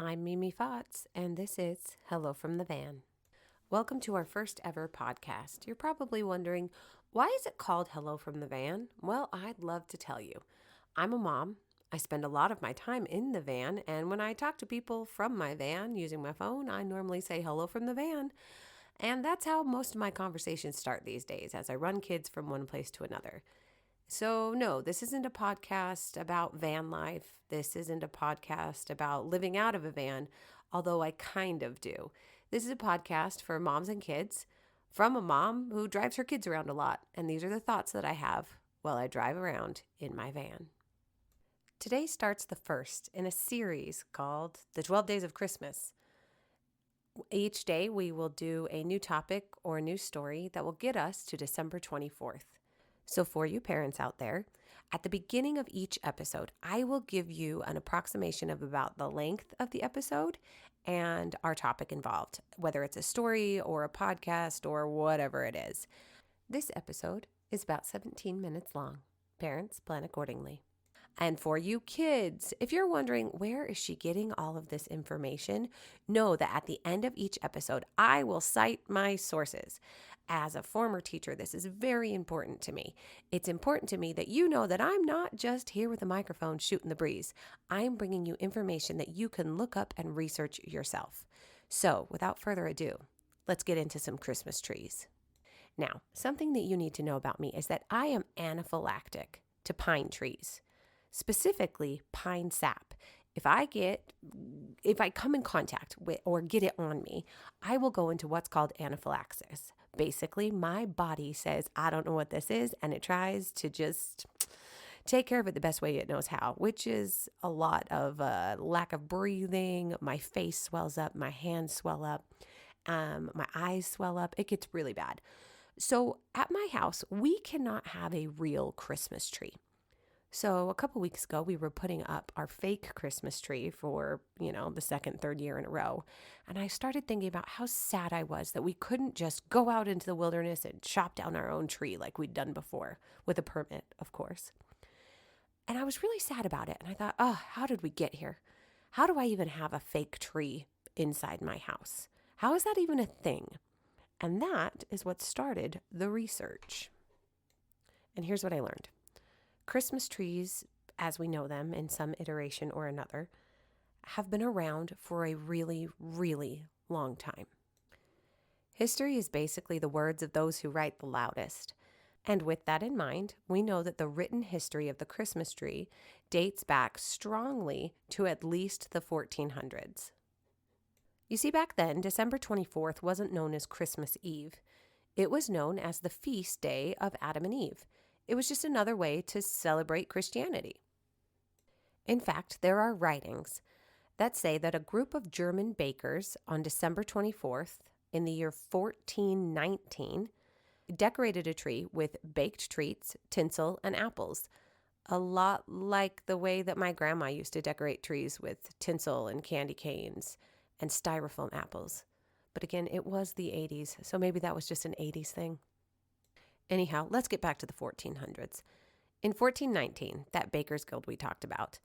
I'm Mimi Fotz, and this is Hello from the Van. Welcome to our first ever podcast. You're probably wondering, why is it called Hello from the Van? Well, I'd love to tell you. I'm a mom. I spend a lot of my time in the van, and when I talk to people from my van using my phone, I normally say hello from the van. And that's how most of my conversations start these days as I run kids from one place to another. So, no, this isn't a podcast about van life. This isn't a podcast about living out of a van, although I kind of do. This is a podcast for moms and kids from a mom who drives her kids around a lot. And these are the thoughts that I have while I drive around in my van. Today starts the first in a series called The 12 Days of Christmas. Each day we will do a new topic or a new story that will get us to December 24th. So for you parents out there, at the beginning of each episode, I will give you an approximation of about the length of the episode and our topic involved, whether it's a story or a podcast or whatever it is. This episode is about 17 minutes long. Parents, plan accordingly. And for you kids, if you're wondering where is she getting all of this information, know that at the end of each episode, I will cite my sources. As a former teacher, this is very important to me. It's important to me that you know that I'm not just here with a microphone shooting the breeze. I'm bringing you information that you can look up and research yourself. So, without further ado, let's get into some Christmas trees. Now, something that you need to know about me is that I am anaphylactic to pine trees, specifically pine sap. If I come in contact with or get it on me, I will go into what's called anaphylaxis. Basically, my body says, I don't know what this is, and it tries to just take care of it the best way it knows how, which is a lot of lack of breathing. My face swells up, my hands swell up, my eyes swell up. It gets really bad. So at my house, we cannot have a real Christmas tree. So a couple weeks ago, we were putting up our fake Christmas tree for, the second, third year in a row. And I started thinking about how sad I was that we couldn't just go out into the wilderness and chop down our own tree like we'd done before, with a permit, of course. And I was really sad about it. And I thought, how did we get here? How do I even have a fake tree inside my house? How is that even a thing? And that is what started the research. And here's what I learned. Christmas trees, as we know them in some iteration or another, have been around for a really, really long time. History is basically the words of those who write the loudest. And with that in mind, we know that the written history of the Christmas tree dates back strongly to at least the 1400s. You see, back then, December 24th wasn't known as Christmas Eve. It was known as the feast day of Adam and Eve. It was just another way to celebrate Christianity. In fact, there are writings that say that a group of German bakers on December 24th in the year 1419 decorated a tree with baked treats, tinsel, and apples, a lot like the way that my grandma used to decorate trees with tinsel and candy canes and styrofoam apples. But again, it was the 80s, so maybe that was just an 80s thing. Anyhow, let's get back to the 1400s. In 1419, that Bakers Guild we talked about,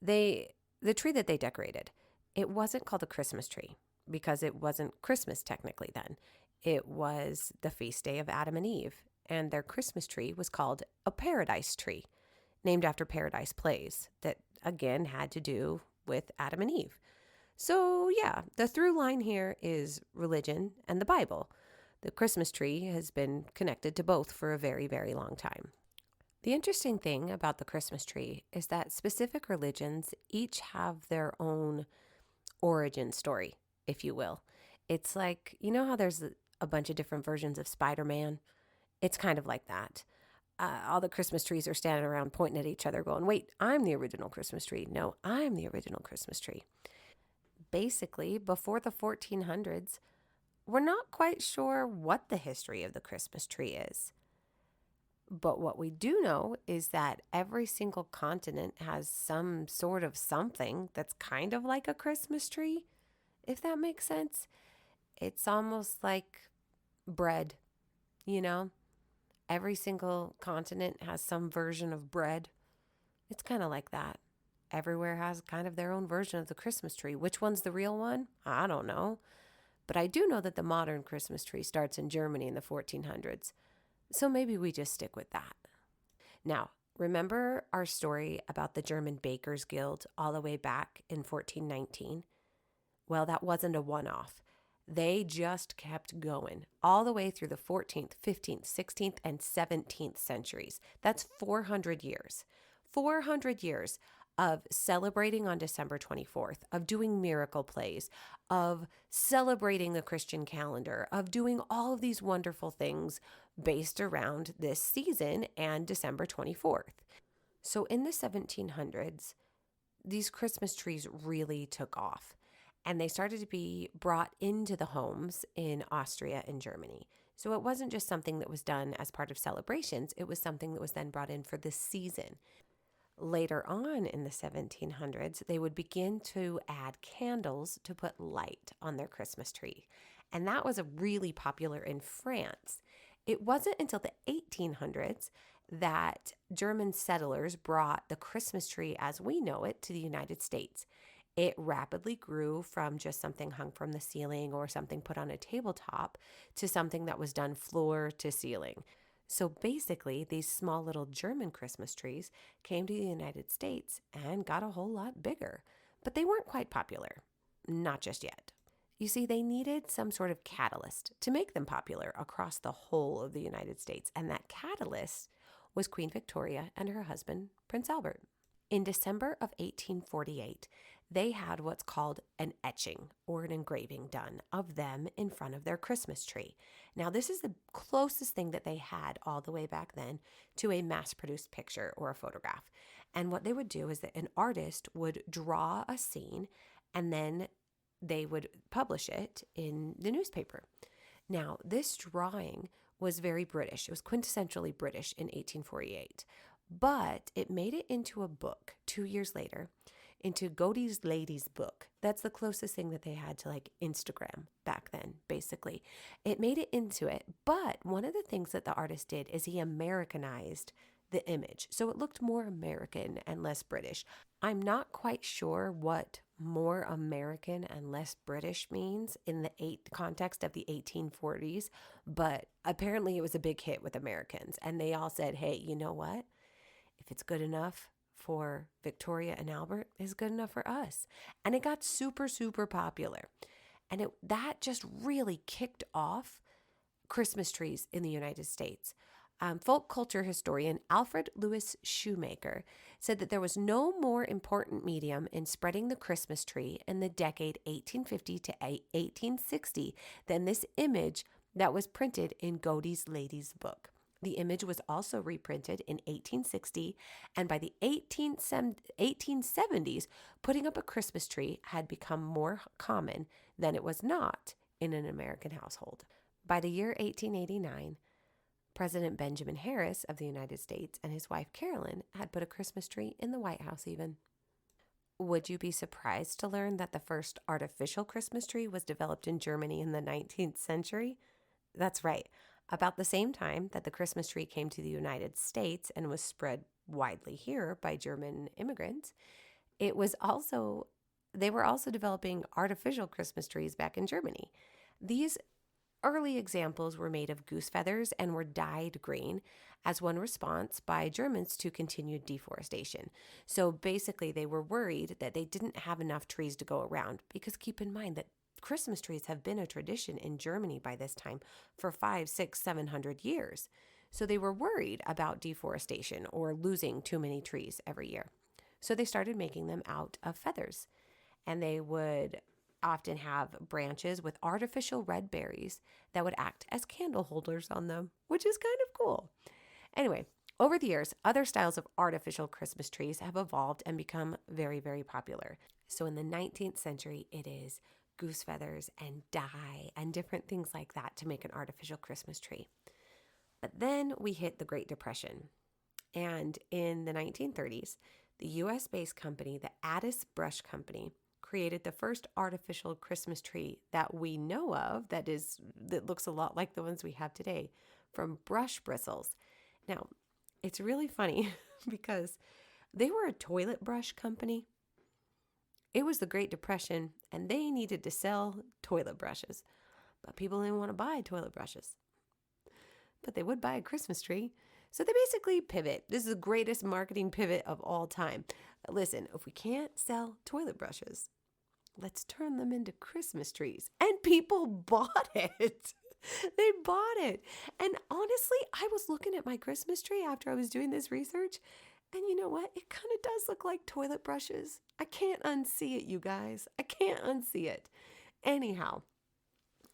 the tree that they decorated, it wasn't called a Christmas tree because it wasn't Christmas technically then. It was the feast day of Adam and Eve, and their Christmas tree was called a paradise tree, named after Paradise Plays that, again, had to do with Adam and Eve. So, yeah, the through line here is religion and the Bible. The Christmas tree has been connected to both for a very, very long time. The interesting thing about the Christmas tree is that specific religions each have their own origin story, if you will. It's like, you know how there's a bunch of different versions of Spider-Man? It's kind of like that. All the Christmas trees are standing around pointing at each other going, wait, I'm the original Christmas tree. No, I'm the original Christmas tree. Basically, before the 1400s, we're not quite sure what the history of the Christmas tree is. But what we do know is that every single continent has some sort of something that's kind of like a Christmas tree, if that makes sense. It's almost like bread, Every single continent has some version of bread. It's kind of like that. Everywhere has kind of their own version of the Christmas tree. Which one's the real one? I don't know. But I do know that the modern Christmas tree starts in Germany in the 1400s. So maybe we just stick with that. Now, remember our story about the German Bakers Guild all the way back in 1419? Well, that wasn't a one-off. They just kept going all the way through the 14th, 15th, 16th, and 17th centuries. That's 400 years. 400 years of celebrating on December 24th, of doing miracle plays, of celebrating the Christian calendar, of doing all of these wonderful things based around this season and December 24th. So in the 1700s, these Christmas trees really took off, and they started to be brought into the homes in Austria and Germany. So it wasn't just something that was done as part of celebrations, it was something that was then brought in for the season. Later on in the 1700s, they would begin to add candles to put light on their Christmas tree. And that was really popular in France. It wasn't until the 1800s that German settlers brought the Christmas tree as we know it to the United States. It rapidly grew from just something hung from the ceiling or something put on a tabletop to something that was done floor to ceiling. So basically, these small little German Christmas trees came to the United States and got a whole lot bigger. But they weren't quite popular. Not just yet. You see, they needed some sort of catalyst to make them popular across the whole of the United States. And that catalyst was Queen Victoria and her husband, Prince Albert. In December of 1848, they had what's called an etching or an engraving done of them in front of their Christmas tree. Now, this is the closest thing that they had all the way back then to a mass-produced picture or a photograph. And what they would do is that an artist would draw a scene and then they would publish it in the newspaper. Now, this drawing was very British. It was quintessentially British in 1848. But it made it into a book 2 years later, into Godey's Lady's Book. That's the closest thing that they had to like Instagram back then, basically. It made it into it. But one of the things that the artist did is he Americanized the image. So it looked more American and less British. I'm not quite sure what more American and less British means in the context of the 1840s, but apparently it was a big hit with Americans. And they all said, hey, you know what? If it's good enough for Victoria and Albert, it's good enough for us. And it got super, super popular. And that just really kicked off Christmas trees in the United States. Folk culture historian Alfred Lewis Shoemaker said that there was no more important medium in spreading the Christmas tree in the decade 1850 to 1860 than this image that was printed in Godey's Lady's Book. The image was also reprinted in 1860, and by the 1870s, putting up a Christmas tree had become more common than it was not in an American household. By the year 1889, President Benjamin Harris of the United States and his wife Carolyn had put a Christmas tree in the White House even. Would you be surprised to learn that the first artificial Christmas tree was developed in Germany in the 19th century? That's right. About the same time that the Christmas tree came to the United States and was spread widely here by German immigrants, they were also developing artificial Christmas trees back in Germany. These early examples were made of goose feathers and were dyed green as one response by Germans to continued deforestation. So basically, they were worried that they didn't have enough trees to go around, because keep in mind that Christmas trees have been a tradition in Germany by this time for 500, 600, 700 years. So they were worried about deforestation or losing too many trees every year. So they started making them out of feathers. And they would often have branches with artificial red berries that would act as candle holders on them, which is kind of cool. Anyway, over the years, other styles of artificial Christmas trees have evolved and become very, very popular. So in the 19th century, it is goose feathers and dye and different things like that to make an artificial Christmas tree. But then we hit the Great Depression. And in the 1930s, the US-based company, the Addis Brush Company, created the first artificial Christmas tree that we know of that looks a lot like the ones we have today, from brush bristles. Now, it's really funny because They were a toilet brush company. It was the Great Depression, and they needed to sell toilet brushes. But people didn't want to buy toilet brushes. But they would buy a Christmas tree. So they basically pivot. This is the greatest marketing pivot of all time. Listen, if we can't sell toilet brushes, let's turn them into Christmas trees. And people bought it. They bought it. And honestly, I was looking at my Christmas tree after I was doing this research. And you know what? It kind of does look like toilet brushes. I can't unsee it, you guys. I can't unsee it. Anyhow,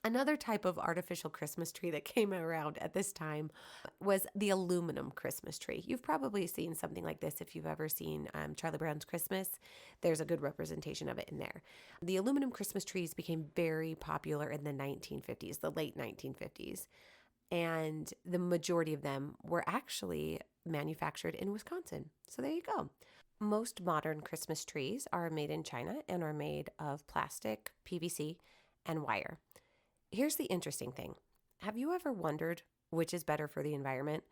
another type of artificial Christmas tree that came around at this time was the aluminum Christmas tree. You've probably seen something like this if you've ever seen Charlie Brown's Christmas. There's a good representation of it in there. The aluminum Christmas trees became very popular in the 1950s, the late 1950s. And the majority of them were actually manufactured in Wisconsin. So there you go. Most modern Christmas trees are made in China and are made of plastic, PVC, and wire. Here's the interesting thing. Have you ever wondered which is better for the environment?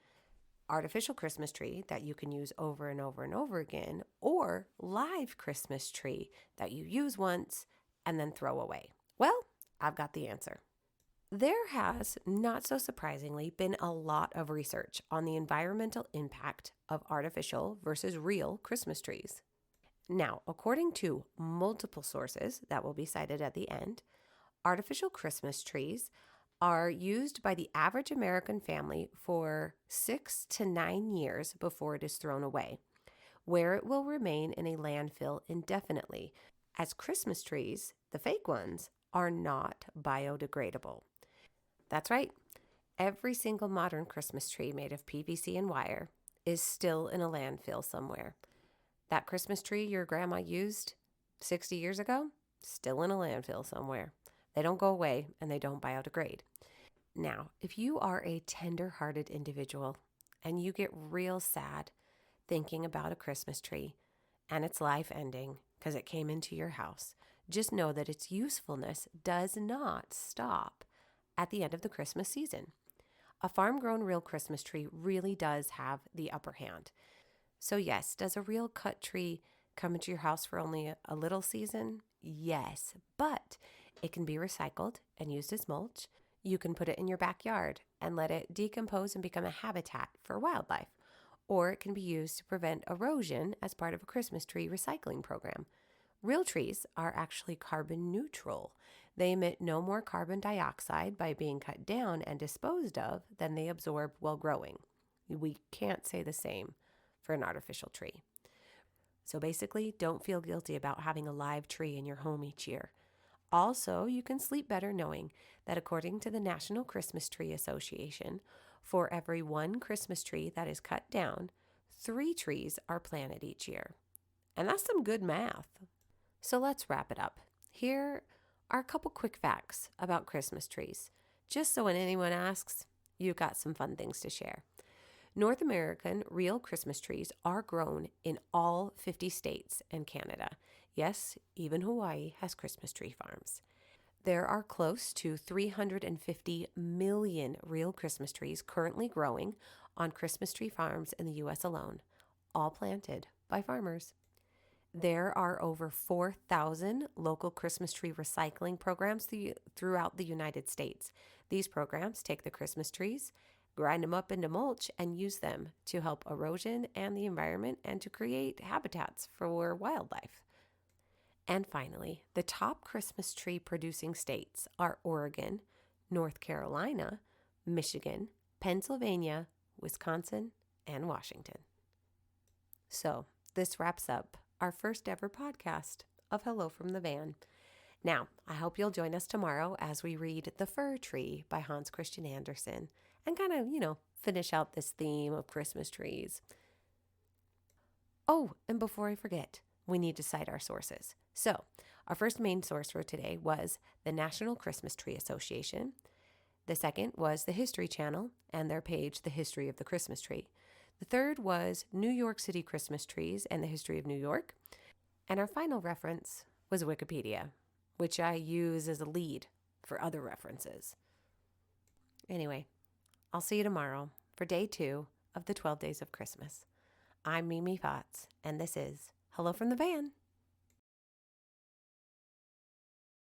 Artificial Christmas tree that you can use over and over and over again, or live Christmas tree that you use once and then throw away? Well, I've got the answer. There has, not so surprisingly, been a lot of research on the environmental impact of artificial versus real Christmas trees. Now, according to multiple sources that will be cited at the end, artificial Christmas trees are used by the average American family for 6 to 9 years before it is thrown away, where it will remain in a landfill indefinitely, as Christmas trees, the fake ones, are not biodegradable. That's right. Every single modern Christmas tree made of PVC and wire is still in a landfill somewhere. That Christmas tree your grandma used 60 years ago, still in a landfill somewhere. They don't go away and they don't biodegrade. Now, if you are a tender-hearted individual and you get real sad thinking about a Christmas tree and its life ending because it came into your house, just know that its usefulness does not stop at the end of the Christmas season. A farm-grown real Christmas tree really does have the upper hand. So yes, does a real cut tree come into your house for only a little season? Yes, but it can be recycled and used as mulch. You can put it in your backyard and let it decompose and become a habitat for wildlife. Or it can be used to prevent erosion as part of a Christmas tree recycling program. Real trees are actually carbon neutral. They emit no more carbon dioxide by being cut down and disposed of than they absorb while growing. We can't say the same for an artificial tree. So basically, don't feel guilty about having a live tree in your home each year. Also, you can sleep better knowing that according to the National Christmas Tree Association, for every one Christmas tree that is cut down, 3 trees are planted each year. And that's some good math. So let's wrap it up. Here are a couple quick facts about Christmas trees, just so when anyone asks, you've got some fun things to share. North American real Christmas trees are grown in all 50 states and Canada. Yes, even Hawaii has Christmas tree farms. There are close to 350 million real Christmas trees currently growing on Christmas tree farms in the U.S. alone, all planted by farmers. There are over 4,000 local Christmas tree recycling programs throughout the United States. These programs take the Christmas trees, grind them up into mulch, and use them to help erosion and the environment and to create habitats for wildlife. And finally, the top Christmas tree producing states are Oregon, North Carolina, Michigan, Pennsylvania, Wisconsin, and Washington. So this wraps up our first ever podcast of Hello from the Van. Now, I hope you'll join us tomorrow as we read The Fir Tree by Hans Christian Andersen and kind of, finish out this theme of Christmas trees. Oh, and before I forget, we need to cite our sources. So, our first main source for today was the National Christmas Tree Association. The second was the History Channel and their page, The History of the Christmas Tree. The third was New York City Christmas Trees and the History of New York. And our final reference was Wikipedia, which I use as a lead for other references. Anyway, I'll see you tomorrow for day 2 of the 12 Days of Christmas. I'm Mimi Fotz, and this is Hello from the Van.